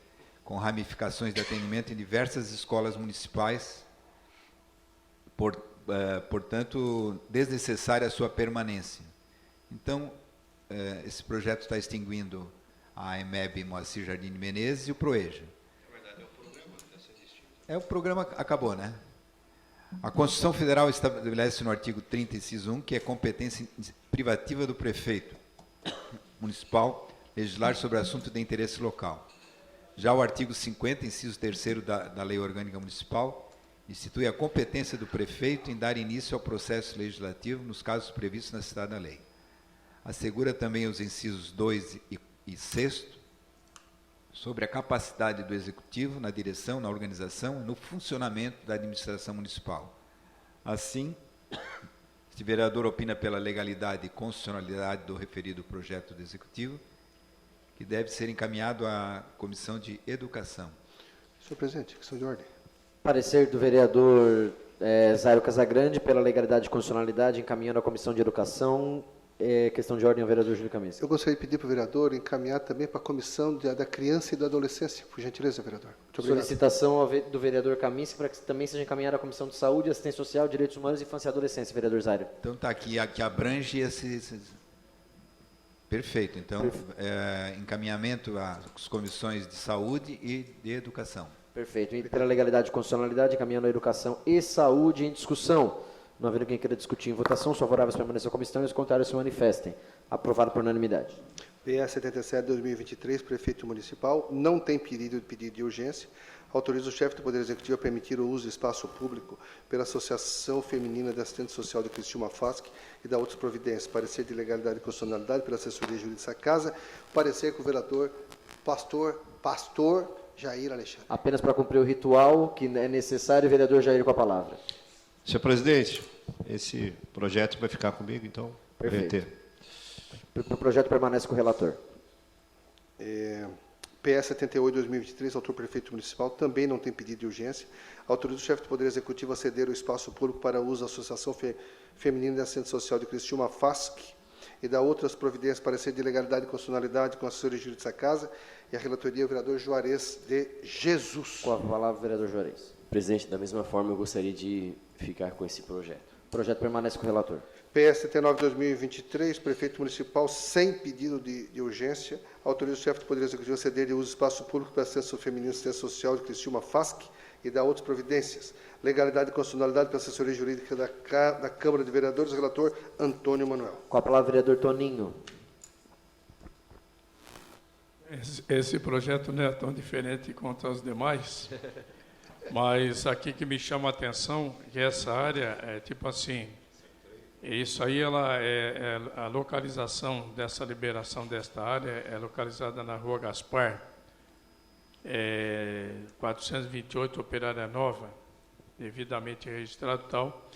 com ramificações de atendimento em diversas escolas municipais, portanto, desnecessária a sua permanência. Então, esse projeto está extinguindo a EMEB Moacir Jardim de Menezes e o PROEJA. Na verdade, é o programa que está sendo extinto. O programa acabou, né? A Constituição Federal estabelece no artigo 30, inciso 1, que é competência privativa do prefeito municipal legislar sobre assunto de interesse local. Já o artigo 50, inciso 3º da Lei Orgânica Municipal, institui a competência do prefeito em dar início ao processo legislativo nos casos previstos na citada lei. Assegura também os incisos 2 e 6º sobre a capacidade do Executivo na direção, na organização e no funcionamento da administração municipal. Assim, este vereador opina pela legalidade e constitucionalidade do referido projeto do Executivo, que deve ser encaminhado à Comissão de Educação. Senhor presidente, questão de ordem. Parecer do vereador Zairo Casagrande pela legalidade e constitucionalidade, encaminhando à Comissão de Educação. Questão de ordem ao vereador Júlio Camisa. Eu gostaria de pedir para o vereador encaminhar também para a Comissão da Criança e da Adolescência, por gentileza, vereador. Muito obrigado. Solicitação do vereador Camisa para que também seja encaminhada à Comissão de Saúde, Assistência Social, Direitos Humanos, Infância e Adolescência, vereador Zairo. Então está aqui, que abrange esse... Perfeito. Então, encaminhamento às comissões de saúde e de educação. Perfeito. E pela legalidade e constitucionalidade, encaminhando a educação e saúde em discussão. Não havendo quem queira discutir em votação, os favoráveis permaneçam à comissão e os contrários se manifestem. Aprovado por unanimidade. PS 77/2023, prefeito municipal, não tem pedido de urgência. Autoriza o chefe do Poder Executivo a permitir o uso do espaço público pela Associação Feminina de Assistente Social de Criciúma, FASC, e da outras providências. Parecer de legalidade e constitucionalidade pela assessoria jurídica da Casa. Parecer com o vereador Pastor Jair Alexandre. Apenas para cumprir o ritual que é necessário, o vereador Jair com a palavra. Senhor presidente, esse projeto vai ficar comigo, então. Perfeito. O projeto permanece com o relator. PS 78/2023, autor prefeito municipal, também não tem pedido de urgência. Autoriza o chefe do Poder Executivo a ceder o espaço público para uso da Associação Feminina de Assistente Social de Criciúma, FASC, e da outras providências, parecer de legalidade e constitucionalidade com a assessoria jurídica da Casa, e a relatoria, o vereador Juarez de Jesus. Com a palavra, o vereador Juarez. Presidente, da mesma forma, eu gostaria de ficar com esse projeto. O projeto permanece com o relator. PS 79/2023, prefeito municipal, sem pedido de urgência, autoriza o chefe do Poder Executivo a ceder de uso do espaço público para assistência feminina e assistência social de Criciúma, FASC, e da outras providências. Legalidade e constitucionalidade pela assessoria jurídica da Câmara de Vereadores, relator Antônio Manuel. Com a palavra, o vereador Toninho. Esse projeto não é tão diferente quanto os demais, mas aqui que me chama a atenção que essa área é tipo assim, isso aí ela é a localização dessa liberação desta área é localizada na Rua Gaspar, 428 Operária Nova, devidamente registrado e tal.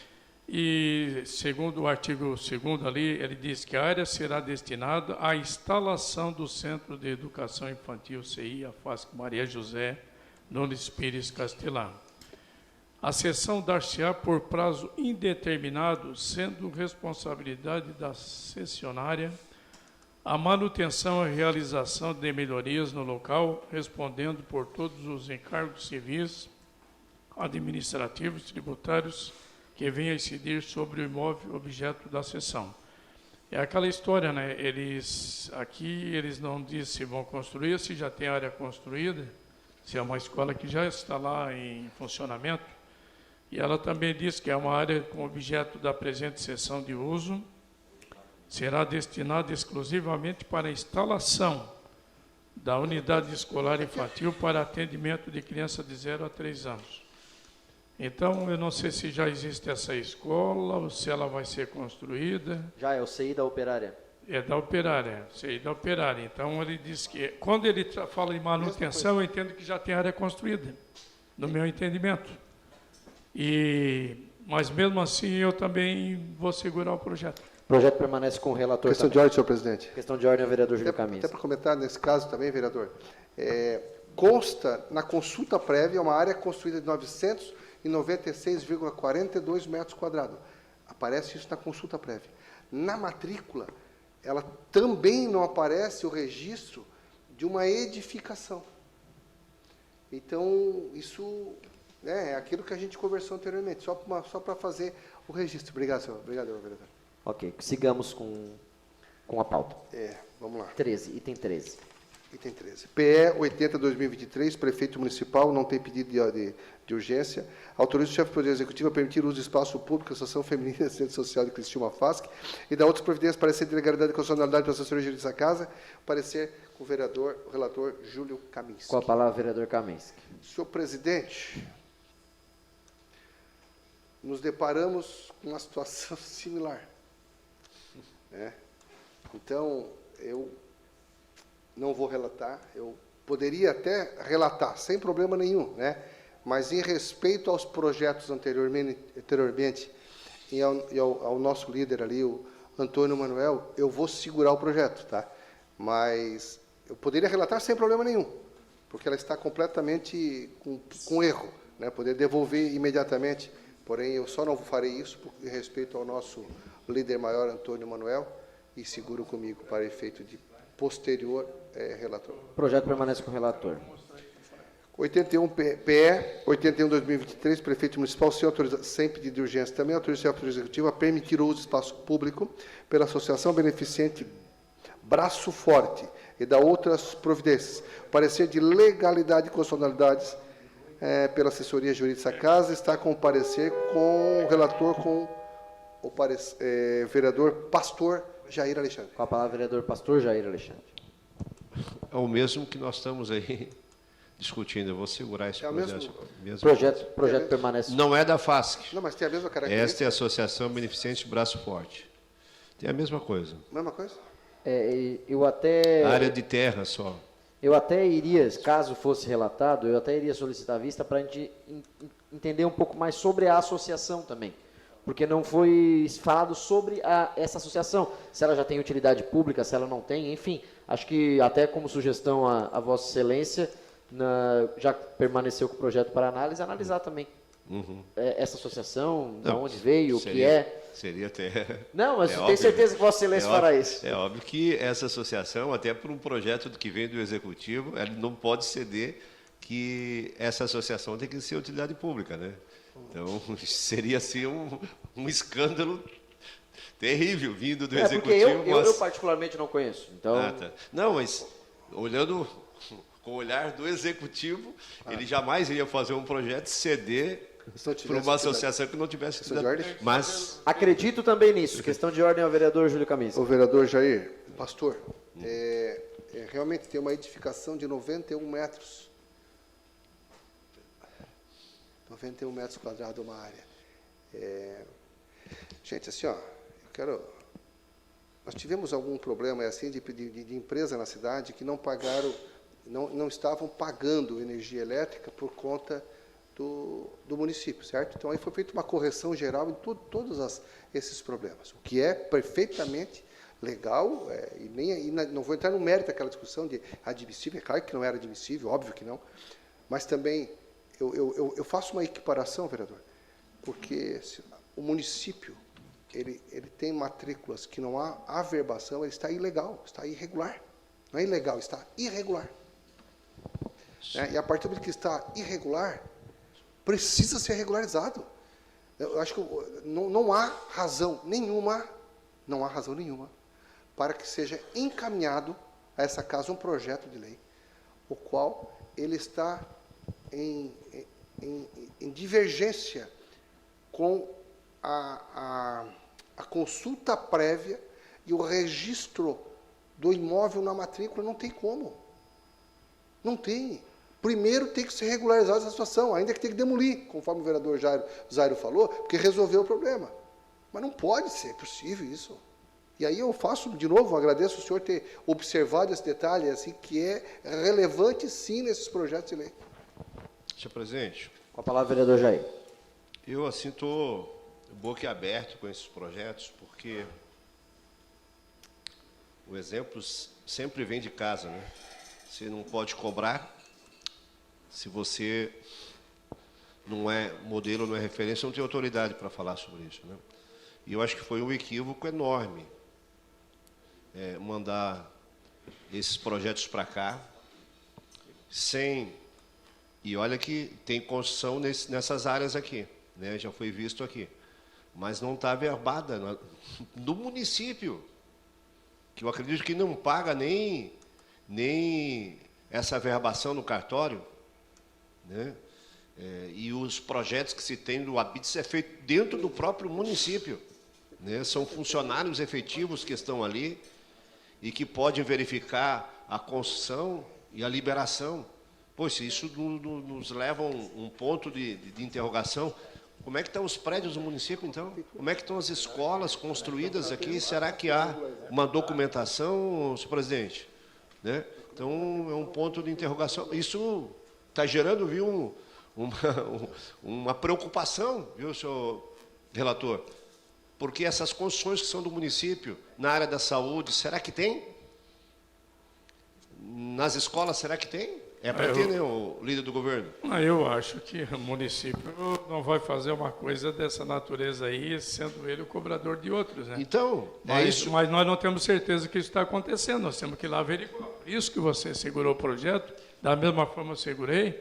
E, segundo o artigo 2º ali, ele diz que a área será destinada à instalação do Centro de Educação Infantil, CI, a FASC Maria José Nunes Pires Castelão. A cessão dar-se-á por prazo indeterminado, sendo responsabilidade da cessionária a manutenção e realização de melhorias no local, respondendo por todos os encargos civis, administrativos, tributários, que venham a incidir sobre o imóvel objeto da cessão. É aquela história, né? Aqui eles não dizem se vão construir, se já tem área construída, se é uma escola que já está lá em funcionamento. E ela também diz que é uma área com objeto da presente cessão de uso, será destinada exclusivamente para a instalação da unidade escolar infantil para atendimento de crianças de 0 a 3 anos. Então, eu não sei se já existe essa escola ou se ela vai ser construída. Já é o CI da operária. É da operária, sei da operária. Então, ele diz que, quando ele fala em manutenção, eu entendo que já tem área construída, no meu entendimento. Mas, mesmo assim, eu também vou segurar o projeto. O projeto permanece com o relator. Questão de ordem, senhor presidente. Questão de ordem, ao vereador Júlio Camis. Até para comentar nesse caso também, vereador, consta na consulta prévia uma área construída de 996,42 metros quadrados. Aparece isso na consulta prévia. Na matrícula, ela também não aparece o registro de uma edificação. Então, isso é aquilo que a gente conversou anteriormente, só para fazer o registro. Obrigado, senhor. Obrigado, vereador. Ok, sigamos com a pauta. Vamos lá. 13, item 13. Item 13. PE 80/2023, prefeito municipal, não tem pedido de urgência. Autoriza o chefe do Poder Executivo a permitir o uso de espaço público, Associação Feminina, Centro Social de Cristina FASC, e da outras providências, parecer de legalidade e constitucionalidade para a assessoria jurídica dessa casa, parecer com o relator Júlio Kaminski. Com a palavra, vereador Kaminski. Senhor presidente, nos deparamos com uma situação similar. Então, eu não vou relatar, eu poderia até relatar, sem problema nenhum, mas em respeito aos projetos anteriormente e ao nosso líder ali, o Antônio Manuel, eu vou segurar o projeto, tá? Mas eu poderia relatar sem problema nenhum, porque ela está completamente com erro, poder devolver imediatamente, porém eu só não farei isso em respeito ao nosso líder maior, Antônio Manuel, e seguro comigo para efeito de posterior relator. O projeto permanece com o relator. 81 PE 81/2023, prefeito municipal, sem pedido de urgência, também autoriza o chefe do Executivo a permitir o uso do espaço público pela associação beneficente Braço Forte e da outras providências. Parecer de legalidade e constitucionalidades pela assessoria jurídica da casa, está com o parecer com o relator, com o vereador Pastor Jair Alexandre. Com a palavra, vereador Pastor Jair Alexandre. É o mesmo que nós estamos aí discutindo. Eu vou segurar esse projeto. O projeto permanece. Não é da FASC. Não, mas tem a mesma característica. Esta é a Associação Beneficente Braço Forte. Tem a mesma coisa. Mesma coisa? Eu até... Área de terra só. Eu até iria, caso fosse relatado, eu até iria solicitar a vista para a gente entender um pouco mais sobre a associação também. Porque não foi falado sobre essa associação, se ela já tem utilidade pública, se ela não tem, enfim. Acho que até como sugestão a Vossa Excelência, já permaneceu com o projeto para análise, analisar também essa associação, de onde veio, o que é. Seria até... Não, mas tenho certeza que Vossa Excelência fará isso. É óbvio que essa associação, até por um projeto que vem do Executivo, ela não pode ceder que essa associação tem que ser utilidade pública, né? Então, seria assim um escândalo terrível vindo do Executivo. Porque eu particularmente não conheço. Então... Tá. Não, mas olhando com o olhar do Executivo, ele jamais iria fazer um projeto ceder para uma associação que não tivesse mas acredito também nisso. Questão de ordem ao vereador Júlio Camis. O vereador Jair, pastor, realmente tem uma edificação de 91 metros. 91 metros quadrados uma área. Gente, assim, nós tivemos algum problema assim de empresa na cidade que não pagaram, não estavam pagando energia elétrica por conta do município, certo? Então, aí foi feita uma correção geral em todos esses problemas, o que é perfeitamente legal, não vou entrar no mérito daquela discussão de admissível, é claro que não era admissível, óbvio que não, mas também eu faço uma equiparação, vereador, porque o município ele tem matrículas que não há averbação, ele está ilegal, está irregular. Não é ilegal, está irregular. E a partir do momento que está irregular, precisa ser regularizado. Eu acho que não há razão nenhuma, para que seja encaminhado a essa casa um projeto de lei, o qual ele está em divergência com a consulta prévia e o registro do imóvel na matrícula. Não tem como. Não tem. Primeiro tem que ser regularizada essa situação, ainda que tem que demolir, conforme o vereador Zairo falou, porque resolveu o problema. Mas não pode ser possível isso. E aí eu faço, de novo, agradeço o senhor ter observado esse detalhe, assim, que é relevante, sim, nesses projetos de lei. Senhor presidente, Com a palavra, vereador Jair. eu assim estou boquiaberto com esses projetos, porque o exemplo sempre vem de casa, né? Você não pode cobrar se você não é modelo, não é referência, não tem autoridade para falar sobre isso, né? E eu acho que foi um equívoco enorme mandar esses projetos para cá sem... E olha que tem construção nessas áreas aqui, né? Já foi visto aqui. Mas não está averbada no município, que eu acredito que não paga nem essa averbação no cartório, né? E os projetos que se tem do Habite é feito dentro do próprio município, né? São funcionários efetivos que estão ali e que podem verificar a construção e a liberação. Poxa, isso nos leva a um ponto de interrogação. Como é que estão os prédios do município, então? Como é que estão as escolas construídas aqui? Será que há uma documentação, senhor presidente? Né? Então, é um ponto de interrogação. Isso está gerando, viu, uma preocupação, viu, senhor relator? Porque essas construções que são do município, na área da saúde, será que tem? Nas escolas, será que tem? É para ter, né, o líder do governo? Eu acho que o município não vai fazer uma coisa dessa natureza aí, sendo ele o cobrador de outros, né? Então, Mas nós não temos certeza que isso está acontecendo, nós temos que ir lá averiguar. Por isso que você segurou o projeto, da mesma forma eu segurei,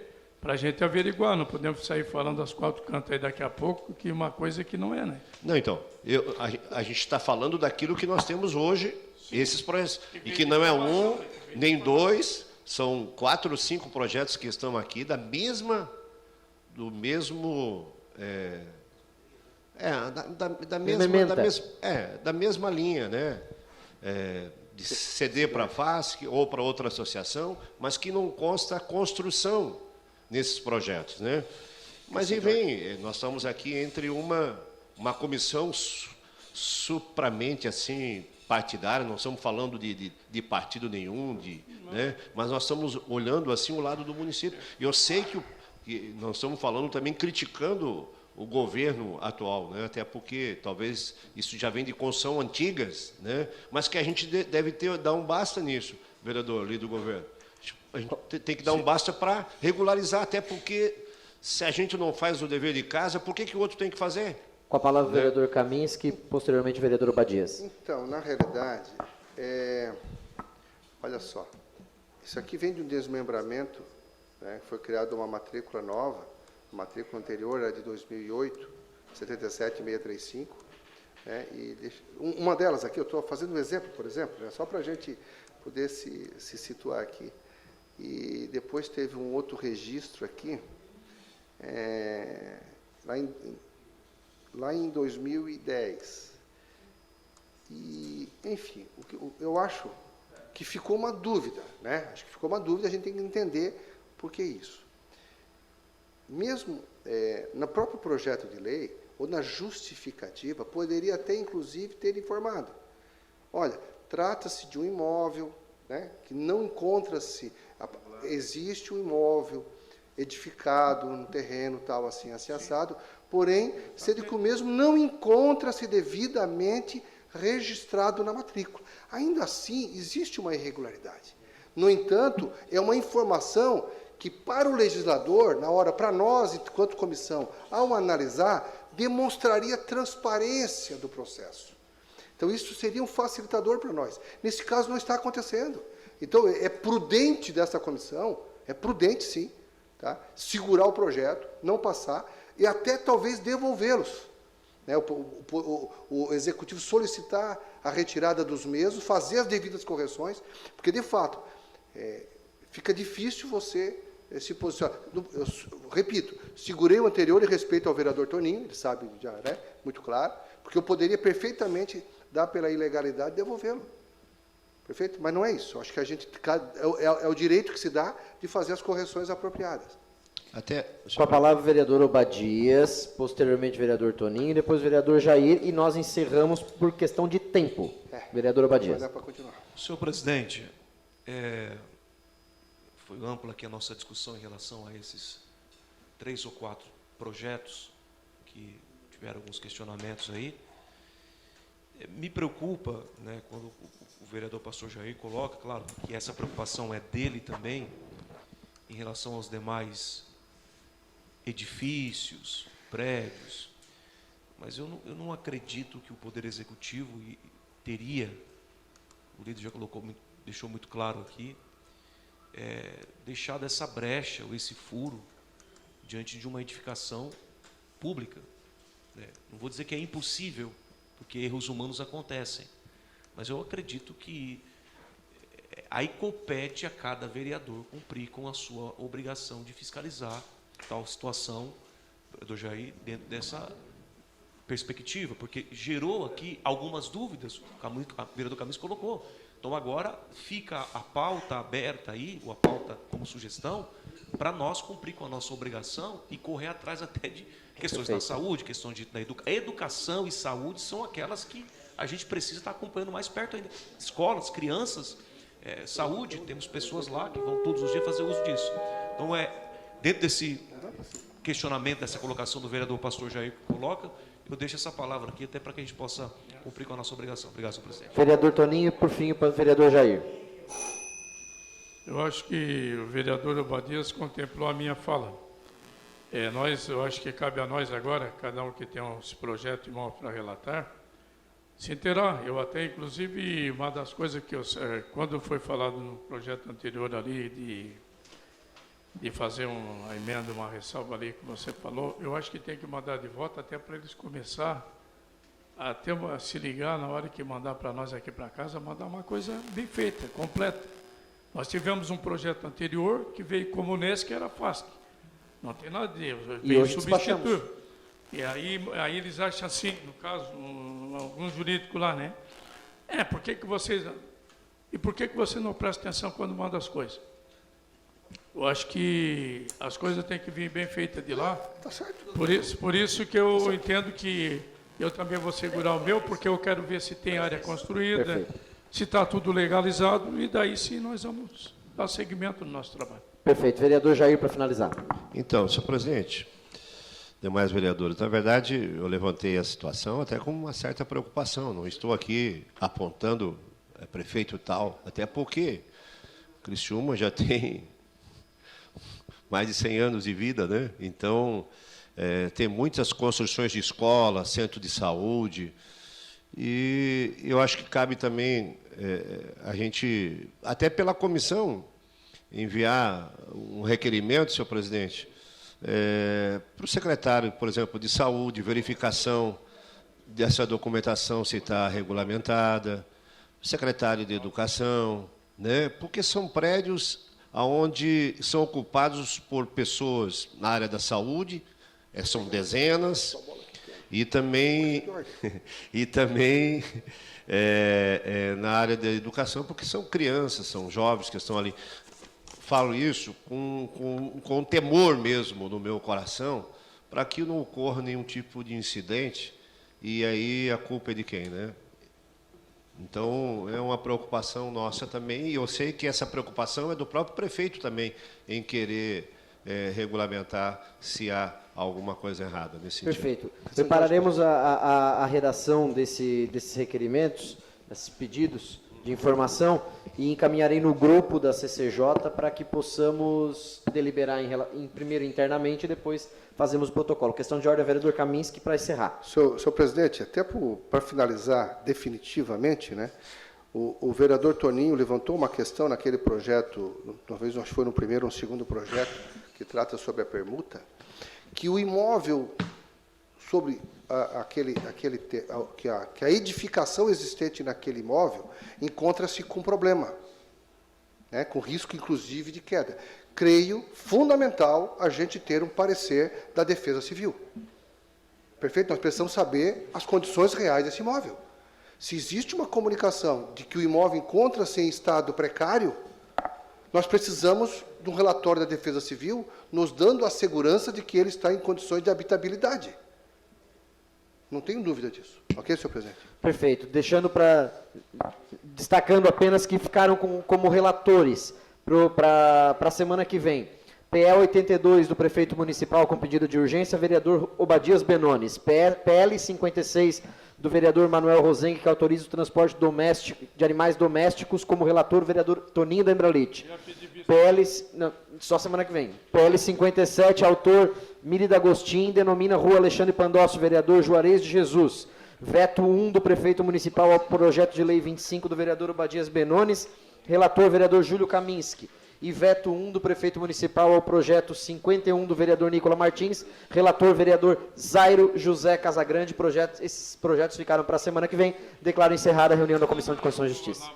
para a gente averiguar, não podemos sair falando aos quatro cantos aí daqui a pouco, que uma coisa que não é, né? Não, então, a gente está falando daquilo que nós temos hoje, esses projetos, e que não é um, nem dois, são 4 ou 5 projetos que estão aqui da mesma linha, né? De ceder para a FASC ou para outra associação, mas que não consta a construção nesses projetos, né? Mas, enfim, nós estamos aqui entre uma comissão supramente, assim, partidária, não estamos falando de partido nenhum, né? Mas nós estamos olhando assim o lado do município. E eu sei que nós estamos falando também, criticando o governo atual, né? Até porque talvez isso já vem de construção antigas, né? Mas que a gente deve dar um basta nisso, vereador, líder do governo. A gente tem que dar um basta para regularizar, até porque se a gente não faz o dever de casa, por que o outro tem que fazer? Com a palavra o vereador Kaminski, posteriormente o vereador Obadias. Então, na realidade, olha só, isso aqui vem de um desmembramento, né? Foi criada uma matrícula nova, a matrícula anterior era de 2008, 77635, né? E uma delas aqui, eu estou fazendo um exemplo, por exemplo, né? Só para a gente poder se situar aqui. E depois teve um outro registro aqui, lá em 2010. E, enfim, eu acho que ficou uma dúvida, né? Acho que ficou uma dúvida, a gente tem que entender por que isso. Mesmo no próprio projeto de lei, ou na justificativa, poderia até, inclusive, ter informado. Olha, trata-se de um imóvel, né, que não encontra-se, existe um imóvel edificado no terreno tal, assim, assim, assado, porém, sendo que o mesmo não encontra-se devidamente registrado na matrícula. Ainda assim, existe uma irregularidade. No entanto, é uma informação que, para o legislador, na hora, para nós, enquanto comissão, ao analisar, demonstraria transparência do processo. Então, isso seria um facilitador para nós. Nesse caso, não está acontecendo. Então, é prudente dessa comissão, é prudente, sim, tá? Segurar o projeto, não passar, e até talvez devolvê-los. Né? O Executivo solicitar a retirada dos mesmos, fazer as devidas correções, porque, de fato, fica difícil você se posicionar. Eu repito, segurei o anterior em respeito ao vereador Toninho, ele sabe já, né? Muito claro, porque eu poderia perfeitamente dar pela ilegalidade e devolvê-lo. Perfeito? Mas não é isso. Acho que a gente é o direito que se dá de fazer as correções apropriadas. Com a palavra o vereador Obadias, posteriormente o vereador Toninho, depois o vereador Jair, e nós encerramos por questão de tempo. Vereador Obadias. Vai dar para continuar. Senhor presidente, foi ampla aqui a nossa discussão em relação a esses 3 ou 4 projetos que tiveram alguns questionamentos aí. Me preocupa, né, quando o vereador pastor Jair coloca, claro, que essa preocupação é dele também, em relação aos demais edifícios, prédios, mas eu não acredito que o Poder Executivo teria, o líder já deixou muito claro aqui, deixado essa brecha, ou esse furo, diante de uma edificação pública. Não vou dizer que é impossível, porque erros humanos acontecem, mas eu acredito que aí compete a cada vereador cumprir com a sua obrigação de fiscalizar tal situação, do Jair, dentro dessa perspectiva, porque gerou aqui algumas dúvidas, o vereador Camis colocou. Então agora fica a pauta aberta aí, ou a pauta como sugestão, para nós cumprir com a nossa obrigação e correr atrás até de questões da saúde, questões da educação e saúde são aquelas que a gente precisa estar acompanhando mais perto ainda. Escolas, crianças, saúde, temos pessoas lá que vão todos os dias fazer uso disso. Então, dentro desse questionamento, dessa colocação do vereador pastor Jair que coloca, eu deixo essa palavra aqui até para que a gente possa cumprir com a nossa obrigação. Obrigado, senhor presidente. Vereador Toninho, por fim, para o vereador Jair. Eu acho que o vereador Obadias contemplou a minha fala. Eu acho que cabe a nós agora, cada um que tem esse projeto em mão para relatar, se inteirar. Eu até, inclusive, uma das coisas que quando foi falado no projeto anterior ali de fazer uma emenda, uma ressalva ali que você falou, eu acho que tem que mandar de volta até para eles começar a se ligar na hora que mandar para nós aqui para casa, mandar uma coisa bem feita, completa. Nós tivemos um projeto anterior que veio como nesse, que era FASC. Não tem nada de veio substituir. E aí eles acham assim, no caso, algum jurídico lá, né? Por que vocês... E por que você não presta atenção quando manda as coisas? Eu acho que as coisas têm que vir bem feitas de lá. Tá certo. Por isso que eu entendo que eu também vou segurar o meu, porque eu quero ver se tem área construída, Perfeito. se está tudo legalizado, e daí sim nós vamos dar seguimento no nosso trabalho. Perfeito. Vereador Jair, para finalizar. Então, senhor presidente, demais vereadores, na verdade, eu levantei a situação até com uma certa preocupação. Não estou aqui apontando prefeito tal, até porque Criciúma já tem mais de 100 anos de vida, né? Então, tem muitas construções de escola, centro de saúde, e eu acho que cabe também a gente, até pela comissão, enviar um requerimento, senhor presidente, para o secretário, por exemplo, de saúde, verificação dessa documentação se está regulamentada, secretário de educação, né? Porque são prédios onde são ocupados por pessoas na área da saúde, são dezenas, e também na área da educação, porque são crianças, são jovens que estão ali. Falo isso com temor mesmo no meu coração, para que não ocorra nenhum tipo de incidente, e aí a culpa é de quem, né? Então, é uma preocupação nossa também, e eu sei que essa preocupação é do próprio prefeito também, em querer regulamentar se há alguma coisa errada nesse sentido. Perfeito. Prepararemos a redação desses requerimentos, desses pedidos, de informação e encaminharei no grupo da CCJ para que possamos deliberar primeiro internamente e depois fazemos o protocolo. Questão de ordem, vereador Kaminski, para encerrar. Senhor presidente, até para finalizar definitivamente, né, o vereador Toninho levantou uma questão naquele projeto, talvez nós foi no primeiro ou no segundo projeto, que trata sobre a permuta, que o imóvel sobre que a edificação existente naquele imóvel encontra-se com problema, né, com risco, inclusive, de queda. Creio fundamental a gente ter um parecer da Defesa Civil. Perfeito? Nós precisamos saber as condições reais desse imóvel. Se existe uma comunicação de que o imóvel encontra-se em estado precário, nós precisamos de um relatório da Defesa Civil nos dando a segurança de que ele está em condições de habitabilidade. Não tenho dúvida disso. Ok, senhor presidente? Perfeito. Destacando apenas que ficaram como relatores para a semana que vem. PL 82 do prefeito municipal com pedido de urgência, vereador Obadias Benones. PL 56 do vereador Manuel Rosengue, que autoriza o transporte de animais domésticos, como relator, o vereador Toninho da Embralite. Só semana que vem. PL 57, autor Miri D'Agostin, denomina Rua Alexandre Pandolfo, vereador Juarez de Jesus. Veto 1 do prefeito municipal ao projeto de lei 25 do vereador Obadias Benones, relator, vereador Júlio Kaminski. E veto 1 do prefeito municipal ao projeto 51 do vereador Nicola Martins, relator, vereador Zairo José Casagrande. Esses projetos ficaram para a semana que vem. Declaro encerrada a reunião da Comissão de Constituição e Justiça.